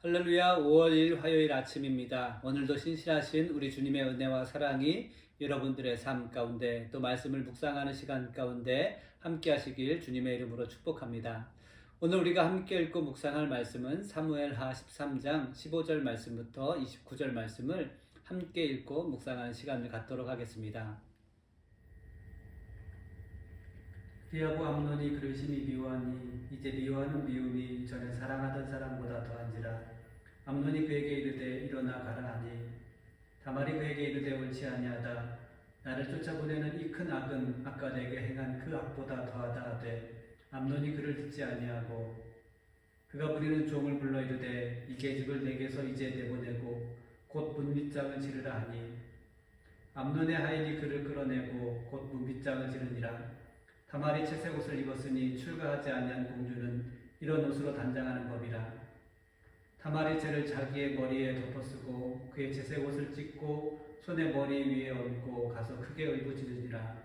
할렐루야. 5월 1일 화요일 아침입니다. 오늘도 신실하신 우리 주님의 은혜와 사랑이 여러분들의 삶 가운데 또 말씀을 묵상하는 시간 가운데 함께 하시길 주님의 이름으로 축복합니다. 오늘 우리가 함께 읽고 묵상할 말씀은 사무엘하 13장 15절 말씀부터 29절 말씀을 함께 읽고 묵상하는 시간을 갖도록 하겠습니다. 그의 아부 암논이 그를 심히 미워하니 이제 미워하는 미움이 전에 사랑하던 사랑보다 더한지라. 암논이 그에게 이르되 일어나 가라 하니 다말이 그에게 이르되 옳지 아니하다. 나를 쫓아보내는 이 큰 악은 아까 내게 행한 그 악보다 더하다 하되 암논이 그를 듣지 아니하고 그가 부리는 종을 불러 이르되 이 계집을 내게서 이제 내보내고 곧 문빗장을 지르라 하니 암논의 하인이 그를 끌어내고 곧 문빗장을 지르니라. 다말이 채색 옷을 입었으니 출가하지 아니한 공주는 이런 옷으로 단장하는 법이라. 다말이 죄를 자기의 머리에 덮어쓰고 그의 채색 옷을 찢고 손에 머리 위에 얹고 가서 크게 울부짖으니라.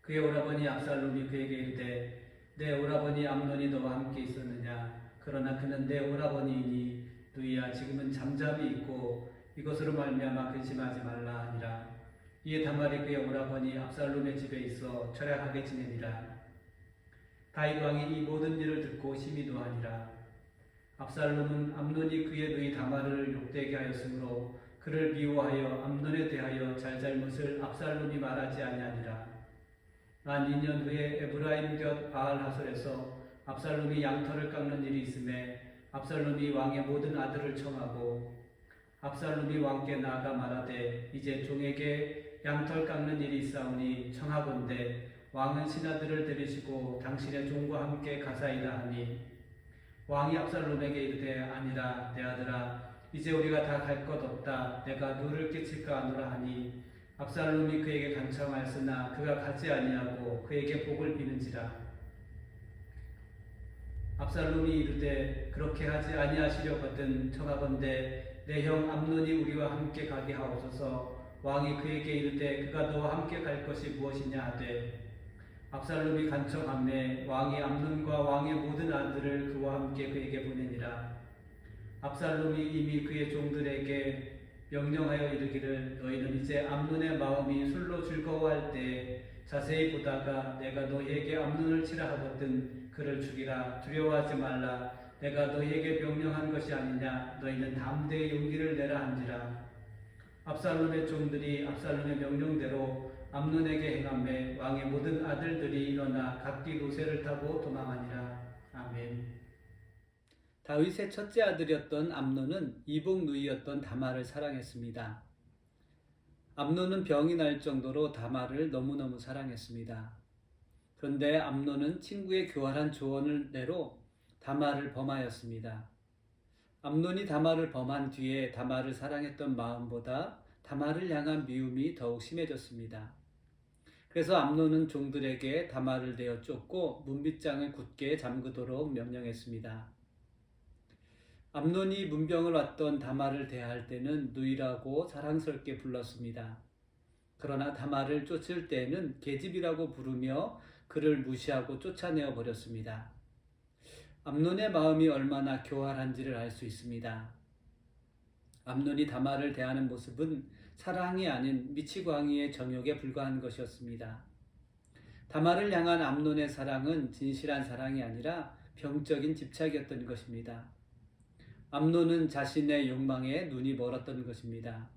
그의 오라버니 압살롬이 그에게 이르되 내 오라버니 암논이 너와 함께 있었느냐. 그러나 그는 내 오라버니이니 누이야 지금은 잠잠히 있고 이것으로 말미암아 근심하지 말라 하니라. 이에 다말이 그의 오라버니 압살롬의 집에 있어 절약하게 지내니라. 다윗 왕이 이 모든 일을 듣고 심히 노하니라. 압살롬은 암논이 그의 누이 다말을 욕되게 하였으므로 그를 미워하여 암논에 대하여 잘잘못을 압살롬이 말하지 아니하니라. 만 2년 후에 에브라임 곁 바알하솔에서 압살롬이 양털을 깎는 일이 있음에 압살롬이 왕의 모든 아들을 청하고 압살롬이 왕께 나아가 말하되 이제 종에게 양털 깎는 일이 있사오니 청하건대 왕은 신하들을 데리시고 당신의 종과 함께 가사이다 하니 왕이 압살롬에게 이르되 아니라 내 아들아 이제 우리가 다 갈 것 없다. 내가 누를 끼칠까 하노라 하니 압살롬이 그에게 간청하였으나 그가 가지 아니하고 그에게 복을 비는지라. 압살롬이 이르되 그렇게 하지 아니하시려거든 청하건대 내 형 암논이 우리와 함께 가게 하옵소서. 왕이 그에게 이르되 그가 너와 함께 갈 것이 무엇이냐 하되 압살롬이 간청하매 왕이 암논과 왕의 모든 아들을 그와 함께 그에게 보내니라. 압살롬이 이미 그의 종들에게 명령하여 이르기를 너희는 이제 암논의 마음이 술로 즐거워할 때 자세히 보다가 내가 너희에게 암논을 치라 하거든 그를 죽이라. 두려워하지 말라. 내가 너희에게 명령한 것이 아니냐. 너희는 담대히 용기를 내라 한지라. 압살롬의 종들이 압살롬의 명령대로 암논에게 행하매 왕의 모든 아들들이 일어나 각기 노새를 타고 도망하니라. 아멘. 다윗의 첫째 아들이었던 암논은 이복 누이였던 다말을 사랑했습니다. 암논은 병이 날 정도로 다말을 너무너무 사랑했습니다. 그런데 암논은 친구의 교활한 조언을 내로 다말을 범하였습니다. 암논이 다말을 범한 뒤에 다말을 사랑했던 마음보다 다말을 향한 미움이 더욱 심해졌습니다. 그래서 암논은 종들에게 다말을 내어 쫓고 문빗장을 굳게 잠그도록 명령했습니다. 암논이 문병을 왔던 다말을 대할 때는 누이라고 사랑스럽게 불렀습니다. 그러나 다말을 쫓을 때에는 계집이라고 부르며 그를 무시하고 쫓아내어 버렸습니다. 암논의 마음이 얼마나 교활한지를 알 수 있습니다. 암논이 다말을 대하는 모습은 사랑이 아닌 미치광이의 정욕에 불과한 것이었습니다. 다말을 향한 암논의 사랑은 진실한 사랑이 아니라 병적인 집착이었던 것입니다. 암논은 자신의 욕망에 눈이 멀었던 것입니다.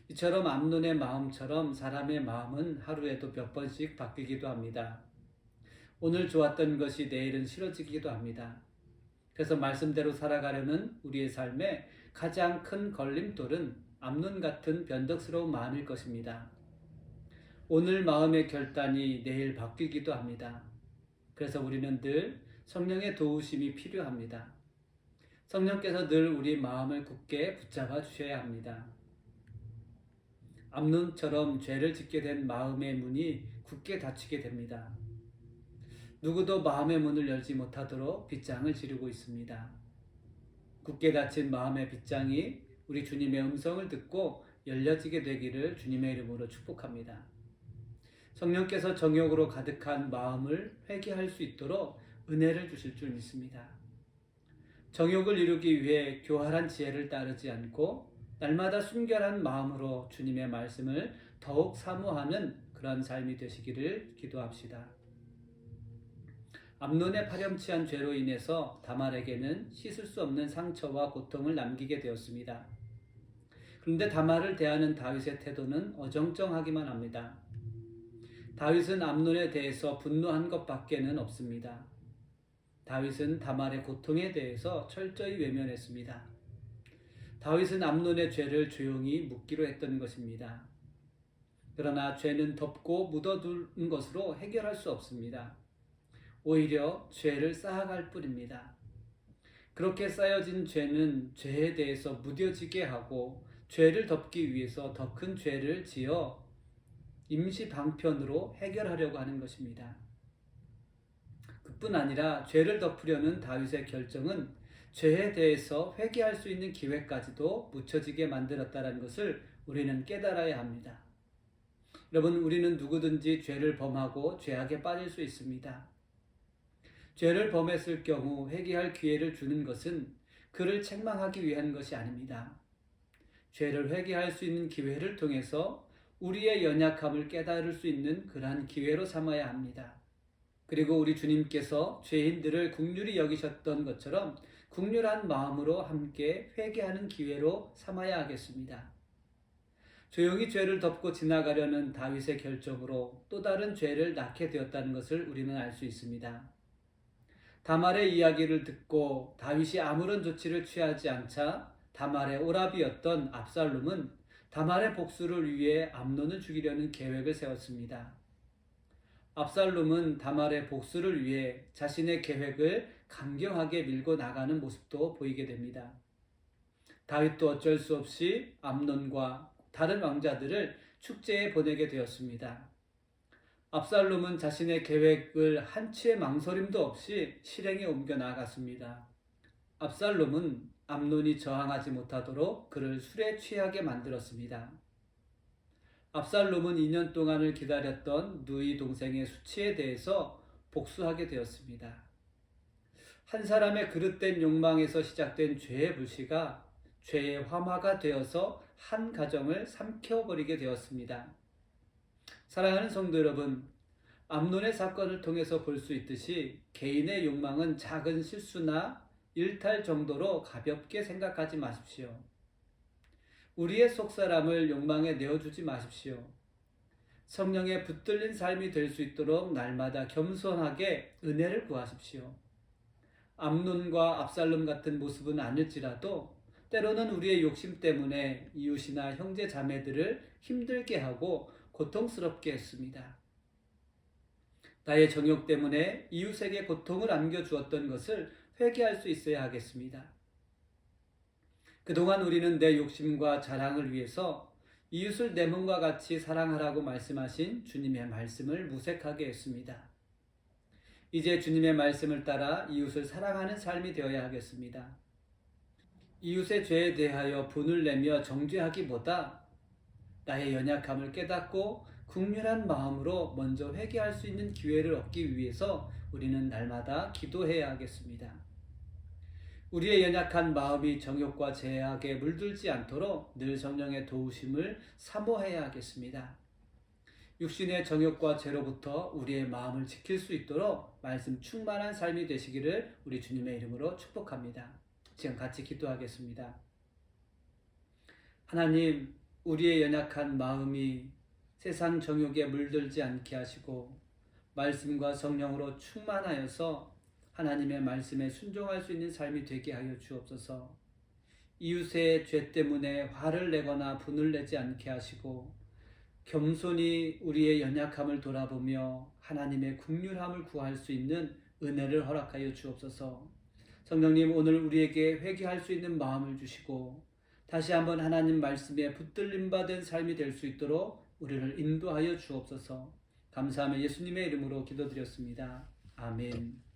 이처럼 암논의 마음처럼 사람의 마음은 하루에도 몇 번씩 바뀌기도 합니다. 오늘 좋았던 것이 내일은 싫어지기도 합니다. 그래서 말씀대로 살아가려는 우리의 삶에 가장 큰 걸림돌은 암논 같은 변덕스러운 마음일 것입니다. 오늘 마음의 결단이 내일 바뀌기도 합니다. 그래서 우리는 늘 성령의 도우심이 필요합니다. 성령께서 늘 우리 마음을 굳게 붙잡아 주셔야 합니다. 암논처럼 죄를 짓게 된 마음의 문이 굳게 닫히게 됩니다. 누구도 마음의 문을 열지 못하도록 빗장을 지르고 있습니다. 굳게 닫힌 마음의 빗장이 우리 주님의 음성을 듣고 열려지게 되기를 주님의 이름으로 축복합니다. 성령께서 정욕으로 가득한 마음을 회개할 수 있도록 은혜를 주실 줄 믿습니다. 정욕을 이루기 위해 교활한 지혜를 따르지 않고 날마다 순결한 마음으로 주님의 말씀을 더욱 사모하는 그런 삶이 되시기를 기도합시다. 암논의 파렴치한 죄로 인해서 다말에게는 씻을 수 없는 상처와 고통을 남기게 되었습니다. 그런데 다말을 대하는 다윗의 태도는 어정쩡하기만 합니다. 다윗은 암논에 대해서 분노한 것밖에는 없습니다. 다윗은 다말의 고통에 대해서 철저히 외면했습니다. 다윗은 암논의 죄를 조용히 묻기로 했던 것입니다. 그러나 죄는 덮고 묻어둔 것으로 해결할 수 없습니다. 오히려 죄를 쌓아갈 뿐입니다. 그렇게 쌓여진 죄는 죄에 대해서 무뎌지게 하고 죄를 덮기 위해서 더 큰 죄를 지어 임시 방편으로 해결하려고 하는 것입니다. 그뿐 아니라 죄를 덮으려는 다윗의 결정은 죄에 대해서 회개할 수 있는 기회까지도 묻혀지게 만들었다는 것을 우리는 깨달아야 합니다. 여러분, 우리는 누구든지 죄를 범하고 죄악에 빠질 수 있습니다. 죄를 범했을 경우 회개할 기회를 주는 것은 그를 책망하기 위한 것이 아닙니다. 죄를 회개할 수 있는 기회를 통해서 우리의 연약함을 깨달을 수 있는 그러한 기회로 삼아야 합니다. 그리고 우리 주님께서 죄인들을 긍휼히 여기셨던 것처럼 긍휼한 마음으로 함께 회개하는 기회로 삼아야 하겠습니다. 조용히 죄를 덮고 지나가려는 다윗의 결정으로 또 다른 죄를 낳게 되었다는 것을 우리는 알 수 있습니다. 다말의 이야기를 듣고 다윗이 아무런 조치를 취하지 않자 다말의 오라비였던 압살롬은 다말의 복수를 위해 암논을 죽이려는 계획을 세웠습니다. 압살롬은 다말의 복수를 위해 자신의 계획을 강경하게 밀고 나가는 모습도 보이게 됩니다. 다윗도 어쩔 수 없이 암논과 다른 왕자들을 축제에 보내게 되었습니다. 압살롬은 자신의 계획을 한치의 망설임도 없이 실행에 옮겨 나아갔습니다. 압살롬은 암논이 저항하지 못하도록 그를 술에 취하게 만들었습니다. 압살롬은 2년 동안을 기다렸던 누이 동생의 수치에 대해서 복수하게 되었습니다. 한 사람의 그릇된 욕망에서 시작된 죄의 불씨가 죄의 화마가 되어서 한 가정을 삼켜버리게 되었습니다. 사랑하는 성도 여러분, 암논의 사건을 통해서 볼 수 있듯이 개인의 욕망은 작은 실수나 일탈 정도로 가볍게 생각하지 마십시오. 우리의 속사람을 욕망에 내어주지 마십시오. 성령에 붙들린 삶이 될 수 있도록 날마다 겸손하게 은혜를 구하십시오. 암논과 압살롬 같은 모습은 아닐지라도 때로는 우리의 욕심 때문에 이웃이나 형제 자매들을 힘들게 하고 고통스럽게 했습니다. 나의 정욕 때문에 이웃에게 고통을 안겨주었던 것을 회개할 수 있어야 하겠습니다. 그동안 우리는 내 욕심과 자랑을 위해서 이웃을 내 몸과 같이 사랑하라고 말씀하신 주님의 말씀을 무색하게 했습니다. 이제 주님의 말씀을 따라 이웃을 사랑하는 삶이 되어야 하겠습니다. 이웃의 죄에 대하여 분을 내며 정죄하기보다 나의 연약함을 깨닫고 긍휼한 마음으로 먼저 회개할 수 있는 기회를 얻기 위해서 우리는 날마다 기도해야 하겠습니다. 우리의 연약한 마음이 정욕과 죄악에 물들지 않도록 늘 성령의 도우심을 사모해야 하겠습니다. 육신의 정욕과 죄로부터 우리의 마음을 지킬 수 있도록 말씀 충만한 삶이 되시기를 우리 주님의 이름으로 축복합니다. 지금 같이 기도하겠습니다. 하나님, 우리의 연약한 마음이 세상 정욕에 물들지 않게 하시고 말씀과 성령으로 충만하여서 하나님의 말씀에 순종할 수 있는 삶이 되게 하여 주옵소서. 이웃의 죄 때문에 화를 내거나 분을 내지 않게 하시고 겸손히 우리의 연약함을 돌아보며 하나님의 긍휼함을 구할 수 있는 은혜를 허락하여 주옵소서. 성령님, 오늘 우리에게 회개할 수 있는 마음을 주시고 다시 한번 하나님 말씀에 붙들림 받은 삶이 될 수 있도록 우리를 인도하여 주옵소서. 감사하며 예수님의 이름으로 기도드렸습니다. 아멘.